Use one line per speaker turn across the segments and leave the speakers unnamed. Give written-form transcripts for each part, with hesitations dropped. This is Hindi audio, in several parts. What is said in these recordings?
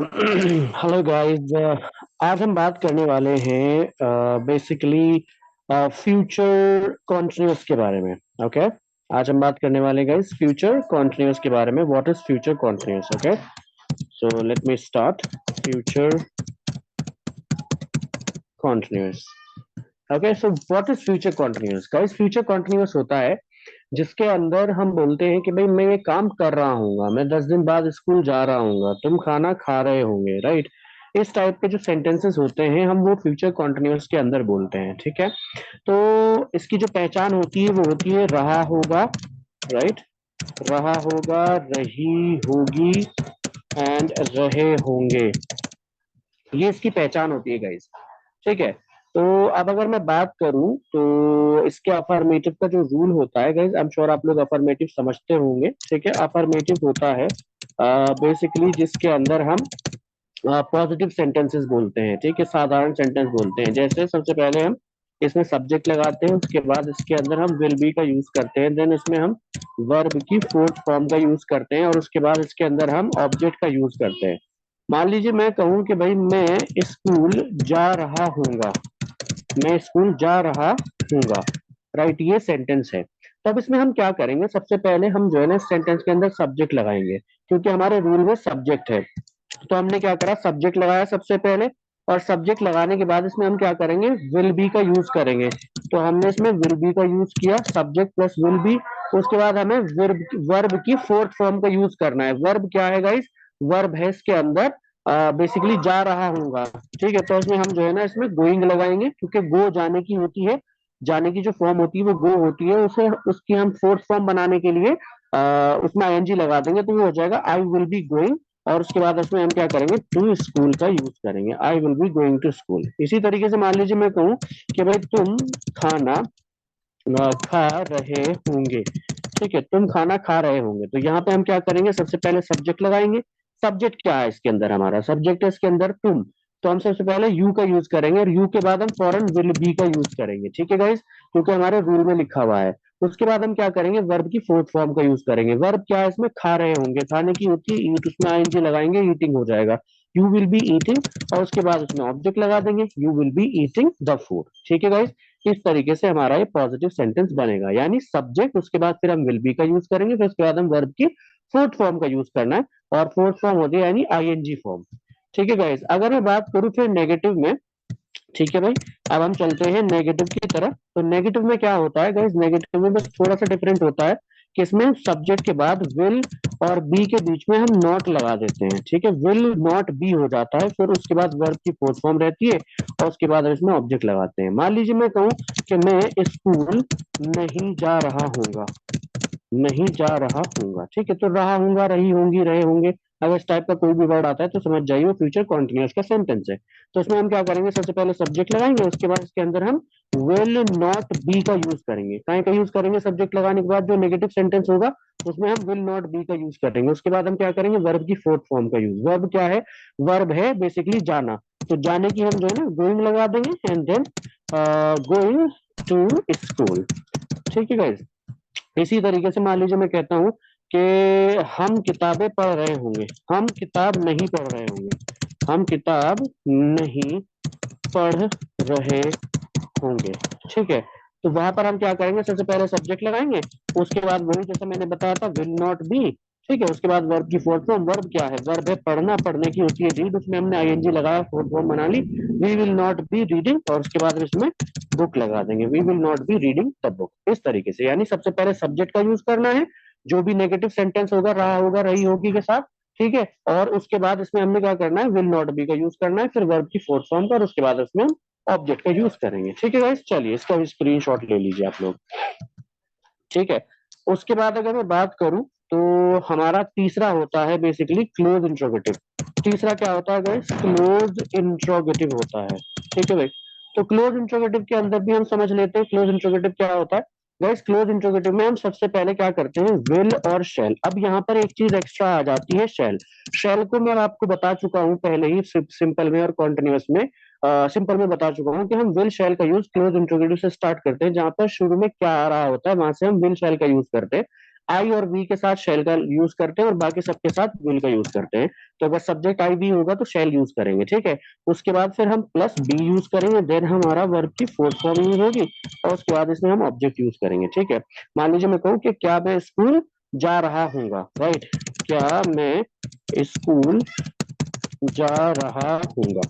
Hello guys. आज हम बात करने वाले हैं बेसिकली फ्यूचर कॉन्टिन्यूअस के बारे में। ओके, आज हम बात करने वाले गाइस फ्यूचर कॉन्टिन्यूअस के बारे में। What is future continuous? Okay, so let me start. Future continuous. Okay, so what is future continuous guys? Future continuous होता है जिसके अंदर हम बोलते हैं कि भाई मैं ये काम कर रहा हूँ, मैं 10 दिन बाद स्कूल जा रहा हूँ, तुम खाना खा रहे होंगे, राइट? इस टाइप के जो सेंटेंसेस होते हैं हम वो फ्यूचर कॉन्टिन्यूअस के अंदर बोलते हैं, ठीक है? तो इसकी जो पहचान होती है वो होती है रहा होगा, राइट? रहा होगा, रही होगी एंड रहे होंगे। ये इसकी पहचान होती है गाइस, ठीक है? तो अब अगर मैं बात करूं तो इसके अफर्मेटिव का जो रूल होता है गाइस, आई एम श्योर आप लोग अफर्मेटिव समझते होंगे, ठीक है? अफर्मेटिव होता है बेसिकली जिसके अंदर हम पॉजिटिव सेंटेंसेस बोलते हैं, ठीक है? साधारण सेंटेंस बोलते हैं। जैसे सबसे पहले हम इसमें सब्जेक्ट लगाते हैं, उसके बाद इसके अंदर हम विल बी का यूज करते हैं, देन इसमें हम वर्ब की फोर्थ फॉर्म का यूज करते हैं, और उसके बाद इसके अंदर हम ऑब्जेक्ट का यूज करते हैं। मान लीजिए मैं कहूँ कि भाई मैं स्कूल जा रहा हूँगा, मैं स्कूल जा रहा हूँगा, राइट? ये सेंटेंस है। तो अब इसमें हम क्या करेंगे? सबसे पहले हम जो है ना सेंटेंस के अंदर सब्जेक्ट लगाएंगे, क्योंकि हमारे रूल में सब्जेक्ट है। तो हमने क्या करा, सब्जेक्ट लगाया सबसे पहले, और सब्जेक्ट लगाने के बाद इसमें हम क्या करेंगे, विल बी का यूज करेंगे। तो हमने इसमें विल बी का यूज किया, सब्जेक्ट प्लस विल बी। उसके बाद हमें वर्ब वर्ब की फोर्थ फॉर्म का यूज करना है। वर्ब क्या है गाइस? वर्ब है इसके अंदर बेसिकली जा रहा हूँ, ठीक है? तो इसमें हम जो है ना इसमें गोइंग लगाएंगे, क्योंकि गो जाने की होती है, जाने की जो फॉर्म होती है वो गो होती है। उसे उसकी हम फोर्थ फॉर्म बनाने के लिए उसमें आईएनजी लगा देंगे, तो वो हो जाएगा आई विल बी गोइंग। और उसके बाद उसमें हम क्या करेंगे, टू स्कूल का यूज करेंगे, I will be going to school. इसी तरीके से मान लीजिए मैं कहूँ कि भाई तुम खाना खा रहे होंगे, ठीक है? तुम खाना खा रहे होंगे, तो यहाँ पे हम क्या करेंगे, सबसे पहले सब्जेक्ट लगाएंगे। सब्जेक्ट क्या है इसके अंदर? हमारा सब्जेक्ट है इसके अंदर तुम। तो हम सबसे पहले यू का यूज करेंगे, और यू के बाद हम फॉरन विल बी का यूज करेंगे, ठीक है गाइस? क्योंकि हमारे रूल में लिखा हुआ है। उसके बाद हम क्या करेंगे, वर्ब की फोर्थ फॉर्म का यूज करेंगे। वर्ब क्या है इसमें? खा रहे होंगे, खाने की होती है ईट, उसमें आईएनजी लगाएंगे, ईटिंग हो जाएगा। यू विल बी ईटिंग, और उसके बाद उसमें ऑब्जेक्ट लगा देंगे, you will be eating the food, ठीक है गाइस? इस तरीके से हमारा ये पॉजिटिव सेंटेंस बनेगा, यानी सब्जेक्ट, उसके बाद फिर हम विल बी का यूज करेंगे, फिर उसके बाद हम वर्ब की फोर्थ फॉर्म का यूज करना है। और फोर्थ फॉर्म होती है यानी आईएनजी फॉर्म, ठीक है गाइस? अगर मैं बात करूं फिर नेगेटिव में, ठीक है भाई, अब हम चलते हैं नेगेटिव की तरफ। तो नेगेटिव में क्या होता है गाइस? नेगेटिव में बस थोड़ा सा डिफरेंट होता है कि इसमें सब्जेक्ट के बाद विल और बी के बीच में हम नॉट लगा देते हैं, ठीक है? विल नॉट बी हो जाता है, फिर उसके बाद वर्ब की फोर्थ फॉर्म रहती है, और उसके बाद हम इसमें ऑब्जेक्ट लगाते हैं। मान लीजिए मैं कहूँ कि मैं स्कूल नहीं जा रहा हूँ, नहीं जा रहा हूंगा, ठीक है? तो रहा हूंगा, रही होंगी, रहे होंगे, अगर इस टाइप का कोई भी वर्ड आता है तो समझ जाइए वो फ्यूचर कॉन्टिन्यूअस का सेंटेंस है। तो इसमें हम क्या करेंगे, सबसे पहले सब्जेक्ट लगाएंगे, उसके बाद इसके अंदर हम विल नॉट बी का यूज करेंगे। काय का यूज करेंगे? सब्जेक्ट लगाने के बाद जो नेगेटिव सेंटेंस होगा उसमें हम विल नॉट बी का यूज करेंगे। उसके बाद हम क्या करेंगे, वर्ब की फोर्थ फॉर्म का यूज। वर्ब क्या है? वर्ब है बेसिकली जाना, तो जाने की हम जो है ना गोइंग लगा देंगे, and then going to school, ठीक है गाइस? इसी तरीके से मान लीजिए मैं कहता हूँ कि हम किताबें पढ़ रहे होंगे, हम किताब नहीं पढ़ रहे होंगे, हम किताब नहीं पढ़ रहे होंगे, ठीक है? तो वहां पर हम क्या करेंगे, सबसे पहले सब्जेक्ट लगाएंगे, उसके बाद वही जैसे मैंने बताया था विल नॉट बी, ठीक है? उसके बाद वर्ब की फोर्थ फॉर्म। वर्ब क्या है? वर्ब है पढ़ना, पढ़ने की होती है रीड, उसमें हमने आईएनजी लगाया, फोर्थ फॉर्म बना ली, we will not be reading, और उसके बाद इसमें बुक लगा देंगे, we will not be reading the book. इस तरीके से, यानी सबसे पहले सब्जेक्ट का यूज करना है, जो भी नेगेटिव सेंटेंस होगा रहा होगा, रही होगी के साथ, ठीक है? और उसके बाद इसमें हमने क्या करना है, विल नॉट बी का यूज करना है, फिर वर्ब की फोर्थ फॉर्म का, और उसके बाद इसमें हम ऑब्जेक्ट का यूज करेंगे, ठीक है गाइस? चलिए इसका भी स्क्रीनशॉट ले लीजिए आप लोग, ठीक है? उसके बाद अगर मैं बात करूं तो हमारा तीसरा होता है बेसिकली क्लोज इंट्रोगेटिव। तीसरा क्या होता है गाइस? क्लोज इंट्रोगेटिव होता है, ठीक है भाई? तो क्लोज इंट्रोगेटिव के अंदर भी हम समझ लेते हैं क्लोज इंट्रोगेटिव क्या होता है। गाइस क्लोज इंट्रोगेटिव में हम सबसे पहले क्या करते हैं, विल और शेल। अब यहाँ पर एक चीज एक्स्ट्रा आ जाती है, शेल। शेल को मैं आपको बता चुका हूँ पहले ही, सिंपल में और कॉन्टिन्यूअस में। सिंपल में बता चुका हूँ कि हम विल शैल का यूज क्लोज इंट्रोगेटिव से स्टार्ट करते हैं, जहां पर शुरू में क्या आ रहा होता है वहां से हम विल शैल का यूज करते हैं। आई और वी के साथ शेल का यूज करते हैं और बाकी सबके साथ विल का यूज करते हैं। तो अगर सब्जेक्ट आई वी होगा तो शेल यूज करेंगे, ठीक है। उसके बाद फिर हम प्लस बी यूज करेंगे, देन हमारा वर्ब की फोर्थ फॉर्म यूज होगी, और उसके बाद इसमें हम ऑब्जेक्ट यूज करेंगे, ठीक है। मान लीजिए मैं कहूँ कि क्या मैं स्कूल जा रहा हूँगा, राइट, क्या मैं स्कूल जा रहा हूँगा,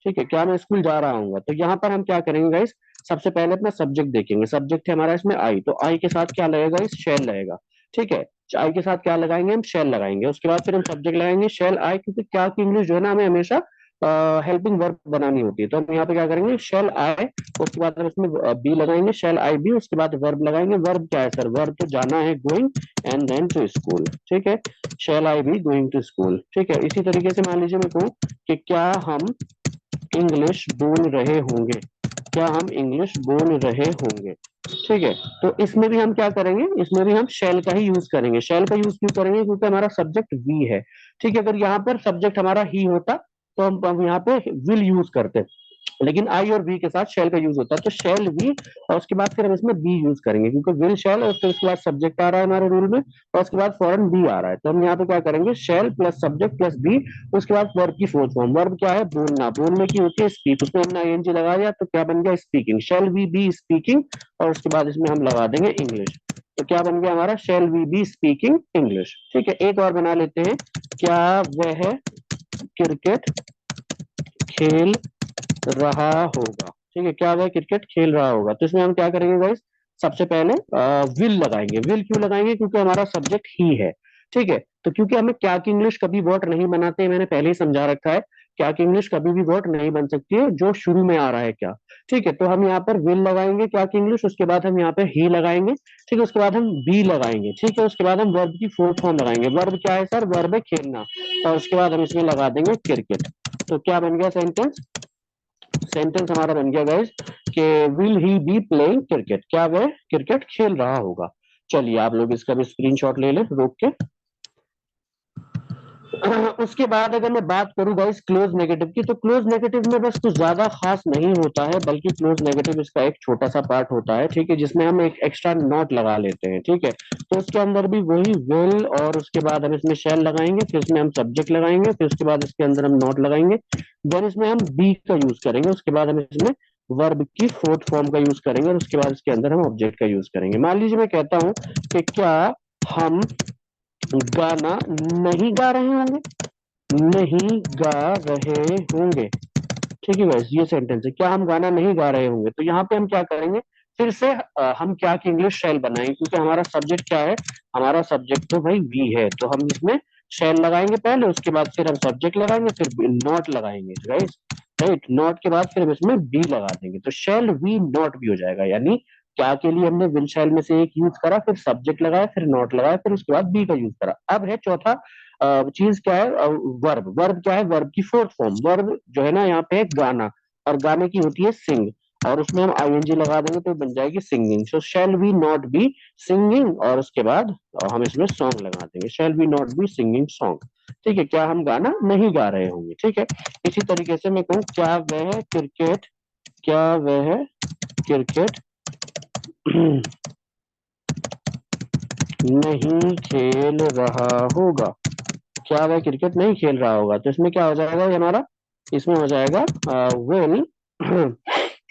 ठीक है, क्या मैं स्कूल जा रहा हूँ। तो यहाँ पर हम क्या करेंगे गाइस, सबसे पहले अपना सब्जेक्ट देखेंगे। सब्जेक्ट है हमारा इसमें आई, तो आई के साथ क्या लगेगा, इस शेल लगेगा, ठीक है। आई के साथ क्या लगाएंगे, हम शेल लगाएंगे। उसके बाद फिर हम सब्जेक्ट लगाएंगे शेल आई, क्योंकि क्या की इंग्लिश जो है ना हमें हमेशा हेल्पिंग वर्ब बनानी होती है। तो हम यहाँ पे क्या करेंगे, शेल आई, उसके बाद हम इसमें बी लगाएंगे, शेल आई बी, उसके बाद वर्ब लगाएंगे। वर्ब क्या है सर, वर्ब तो जाना है, going and then to school, ठीक है। Shall I be going to school, ठीक है। इसी तरीके से मान लीजिए मैं कहूँ कि क्या हम इंग्लिश बोल रहे होंगे, क्या हम इंग्लिश बोल रहे होंगे, ठीक है। तो इसमें भी हम क्या करेंगे, इसमें भी हम शेल का ही यूज करेंगे। शेल का यूज क्यों करेंगे, क्योंकि हमारा सब्जेक्ट वी है, ठीक है। अगर यहाँ पर सब्जेक्ट हमारा ही होता तो हम यहाँ पे विल यूज करते, लेकिन आई और वी के साथ शेल का यूज होता है, तो शेल वी, और उसके बाद फिर हम इसमें बी यूज करेंगे, क्योंकि विल शेल और फिर उसके बाद सब्जेक्ट आ रहा है हमारे रूल में, और उसके बाद फॉरन बी आ रहा है। तो हम यहाँ पे क्या करेंगे, shall plus subject plus be, उसके बाद वर्ब की फोर्थ फॉर्म। वर्ब क्या है, बोलना, बोलने की होती है स्पीक, उसमें हमने आईएनजी लगा दिया तो क्या बन गया, speaking, shall we be speaking, और उसके बाद इसमें हम लगा देंगे इंग्लिश। तो क्या बन गया हमारा, shall we be speaking English, ठीक है। एक और बना लेते हैं, क्या वह क्रिकेट खेल रहा होगा, ठीक है, क्या वह क्रिकेट खेल रहा होगा। तो इसमें हम क्या करेंगे गाइस, सबसे पहले विल लगाएंगे। विल क्यों लगाएंगे, क्योंकि हमारा सब्जेक्ट ही है, ठीक है। तो क्योंकि हमें क्या की इंग्लिश कभी वर्ड नहीं बनाते, मैंने पहले ही समझा रखा है, क्या की इंग्लिश कभी भी वर्ड नहीं बन सकती है जो शुरू में आ रहा है क्या, ठीक है। तो हम यहाँ पर विल लगाएंगे क्या की इंग्लिश, उसके बाद हम यहाँ पे ही लगाएंगे, ठीक है। उसके बाद हम बी लगाएंगे, ठीक है। उसके बाद हम वर्ब की फोर्थ फॉर्म लगाएंगे। वर्ब क्या है सर, वर्ब है खेलना, और उसके बाद हम इसमें लगा देंगे क्रिकेट। तो क्या बन गया सेंटेंस, सेंटेंस हमारा बन गया गाइस कि will he B playing cricket, क्या वह क्रिकेट खेल रहा होगा। चलिए आप लोग इसका भी स्क्रीनशॉट ले लें रोक के। उसके बाद अगर मैं बात करूं गाइस क्लोज नेगेटिव की, तो क्लोज नेगेटिव में बस कुछ ज्यादा खास नहीं होता है, बल्कि क्लोज नेगेटिव इसका एक छोटा सा पार्ट होता है, ठीक है, जिसमें हम एक एक्स्ट्रा नॉट लगा लेते हैं, ठीक है। तो उसके अंदर भी वही विल, और उसके बाद हम इसमें शेल लगाएंगे, फिर इसमें हम सब्जेक्ट लगाएंगे, फिर उसके बाद इसके अंदर हम नॉट लगाएंगे, देन इसमें हम बी का यूज करेंगे, उसके बाद हम इसमें वर्ब की फोर्थ फॉर्म का यूज करेंगे, और उसके बाद इसके अंदर हम ऑब्जेक्ट का यूज करेंगे। मान लीजिए मैं कहता हूं कि क्या हम गाना नहीं गा रहे होंगे, नहीं गा रहे होंगे, ठीक है गाइस, ये सेंटेंस है, क्या हम गाना नहीं गा रहे होंगे। तो यहाँ पे हम क्या करेंगे, फिर से हम क्या की इंग्लिश शेल बनाएंगे, क्योंकि हमारा सब्जेक्ट क्या है, हमारा सब्जेक्ट तो भाई वी है, तो हम इसमें शेल लगाएंगे पहले, उसके बाद फिर हम सब्जेक्ट लगाएंगे, फिर नॉट लगाएंगे गाइस, राइट। नॉट के बाद फिर हम इसमें बी लगा देंगे, तो शेल वी नॉट भी हो जाएगा। यानी क्या के लिए हमने विल शेल में से एक यूज करा, फिर सब्जेक्ट लगाया, फिर नॉट लगाया, फिर उसके बाद बी का यूज करा। अब है चौथा चीज क्या है, वर्ब। वर्ब क्या है, वर्ब की फोर्थ फॉर्म। वर्ब जो है ना यहाँ पे गाना, और गाने की होती है सिंग, और उसमें हम आईएनजी लगा देंगे तो बन जाएगी singing. So shall we not be singing, और उसके बाद हम इसमें सॉन्ग लगा देंगे, shall we not be singing song, ठीक है, क्या हम गाना नहीं गा रहे होंगे, ठीक है। इसी तरीके से मैं कहूँ क्या वह क्रिकेट, क्या वह क्रिकेट नहीं खेल रहा होगा, क्या वह क्रिकेट नहीं खेल रहा होगा। तो इसमें क्या हो जाएगा ये हमारा, इसमें हो जाएगा विल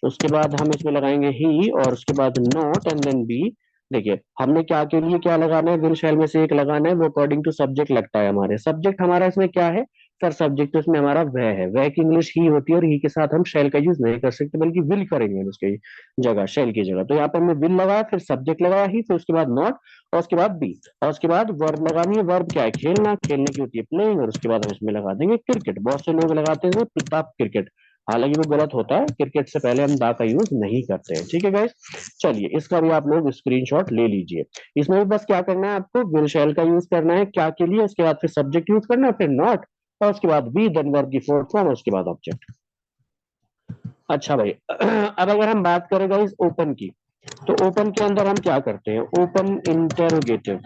उसके बाद हम इसमें लगाएंगे ही, और उसके बाद नॉट एंड देन बी। देखिए हमने क्या के लिए क्या लगाना है, विल शैल में से एक लगाना है, वो अकॉर्डिंग टू सब्जेक्ट लगता है। हमारे सब्जेक्ट हमारा इसमें क्या है सर, सब्जेक्ट इसमें हमारा वह है, वह की इंग्लिश ही होती है, और ही के साथ हम शैल का यूज नहीं कर सकते, बल्कि विल करेंगे उसके जगह, शैल की जगह। तो यहाँ पे हमने विल लगाया, फिर सब्जेक्ट लगाया ही, फिर उसके बाद नॉट, और उसके बाद बी, और उसके बाद वर्ब लगानी है। वर्ब क्या है, खेलना, खेलने की होती है प्लेइंग, और उसके बाद हम इसमें लगा देंगे क्रिकेट। बहुत से लोग लगाते हैं प्रताप क्रिकेट, हालांकि वो गलत होता है, क्रिकेट से पहले हम दा का यूज नहीं करते हैं, ठीक है गाइस। चलिए इसका भी आप लोग स्क्रीनशॉट ले लीजिए। इसमें भी बस क्या करना है आपको, विल शैल का यूज करना है क्या के लिए, उसके बाद फिर सब्जेक्ट यूज करना है, फिर नॉट, और उसके बाद बी, देन वर्ब की फोर्थ फॉर्म, और उसके बाद ऑब्जेक्ट। अच्छा भाई अब अगर हम बात करें गाइस ओपन की, तो ओपन के अंदर हम क्या करते हैं, open interrogative.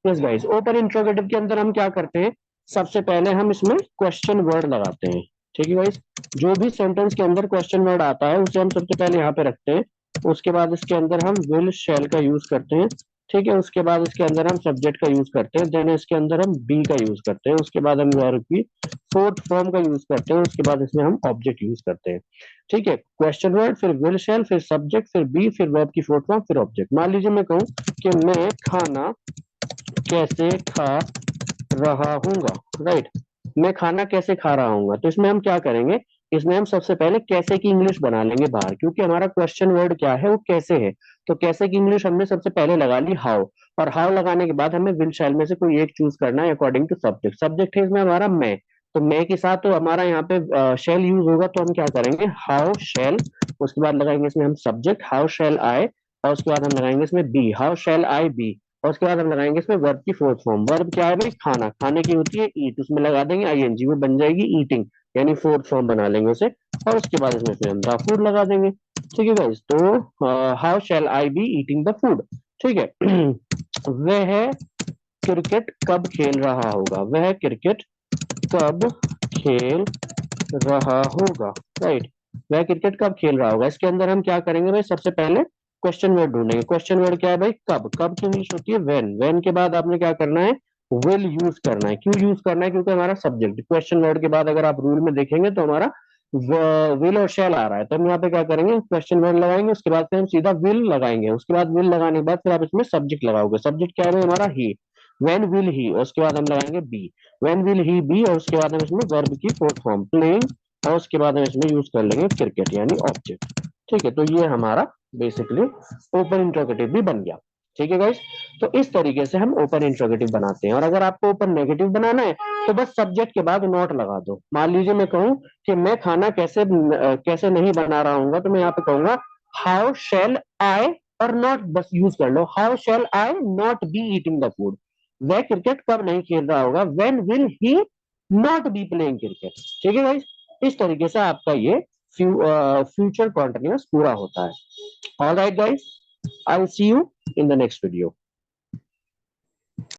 Yes guys, open interrogative के अंदर हम क्या करते हैं, सबसे पहले हम इसमें क्वेश्चन वर्ड लगाते हैं, ठीक है गाइस। जो भी सेंटेंस के अंदर क्वेश्चन वर्ड आता है उसे हम सबसे पहले यहाँ पे रखते हैं, उसके बाद इसके अंदर हम विल शैल का यूज करते हैं, ठीक है। उसके बाद इसके अंदर हम सब्जेक्ट का यूज करते हैं, देन इसके अंदर हम बी का यूज करते हैं, उसके बाद हम वर्ब की फोर्थ फॉर्म का यूज करते हैं, उसके बाद इसमें हम ऑब्जेक्ट यूज करते हैं, ठीक है। क्वेश्चन वर्ड, फिर विल शैल, फिर सब्जेक्ट, फिर बी, फिर वर्ब की फोर्थ फॉर्म, फिर ऑब्जेक्ट। मान लीजिए मैं कहूँ कि मैं खाना कैसे खा रहा हूँगा, राइट। मैं खाना कैसे खा रहा हूँ, तो इसमें हम क्या करेंगे, इसमें हम सबसे पहले कैसे की इंग्लिश बना लेंगे बाहर, क्योंकि हमारा क्वेश्चन वर्ड क्या है, वो कैसे है। तो कैसे की इंग्लिश हमने सबसे पहले लगा ली हाउ, और हाउ लगाने के बाद हमें विल शैल में से कोई एक चूज करना है अकॉर्डिंग टू सब्जेक्ट। सब्जेक्ट है इसमें हमारा मैं, तो मैं के साथ तो हमारा यहाँ पे शैल यूज होगा, तो हम क्या करेंगे हाउ शैल, उसके बाद लगाएंगे इसमें हम सब्जेक्ट हाउ शैल आई, और उसके बाद हम लगाएंगे इसमें be, how shall I be, और उसके बाद हम लगाएंगे इसमें वर्ब की फोर्थ फॉर्म। वर्ब क्या है भाई, खाना, खाने की होती है ईट, उसमें लगा देंगे आईएनजी, वो बन जाएगी ईटिंग, यानी फोर्थ फॉर्म बना लेंगे उसे, और उसके बाद इसमें फिर हम द फूड लगा देंगे, ठीक है गाइस। तो how shall I B eating the food, ठीक है। वह क्रिकेट कब खेल रहा होगा, वह क्रिकेट कब खेल रहा होगा, राइट। वह क्रिकेट कब खेल रहा होगा, इसके अंदर हम क्या करेंगे भाई, सबसे पहले क्वेश्चन वर्ड ढूंढेंगे। क्वेश्चन वर्ड क्या है भाई, कब, कब की इंग्लिश होती है व्हेन, व्हेन के बाद आपने क्या करना है, विल यूज करना है। क्यों यूज करना है, क्योंकि हमारा सब्जेक्ट क्वेश्चन वर्ड के बाद अगर आप रूल में देखेंगे तो हमारा विल और शैल आ रहा है, तो हम यहाँ पे क्या करेंगे, क्वेश्चन वर्ड लगाएंगे, उसके बाद फिर हम सीधा विल लगाएंगे, उसके बाद विल लगाने के बाद फिर आप इसमें सब्जेक्ट लगाओगे। सब्जेक्ट क्या है भाई हमारा ही, व्हेन विल ही, और उसके बाद हम लगाएंगे be, when will he be, और उसके बाद हम इसमें वर्ब की फोर्थ फॉर्म प्लेइंग, और उसके बाद हम इसमें यूज कर लेंगे क्रिकेट यानी ऑब्जेक्ट, ठीक है। तो ये हमारा बेसिकली ओपन इंट्रोगेटिव भी बन गया, ठीक है गाइस। तो इस तरीके से हम ओपन इंट्रोगेटिव बनाते हैं। और अगर आपको ओपन नेगेटिव बनाना है तो बस सब्जेक्ट के बाद नॉट लगा दो। मान लीजिए मैं कहूँ कि मैं खाना कैसे नहीं बना रहा हूँ, तो मैं यहाँ पे कहूंगा हाउ शेल आई, और नॉट बस यूज कर लो, how shall I not be eating the food. वह क्रिकेट कब नहीं खेल रहा होगा, when will he not be playing cricket, ठीक है गाइस। इस तरीके से आपका ये फ्यूचर कॉन्टिन्यूअस पूरा होता है। All right guys, I will see you in the next video.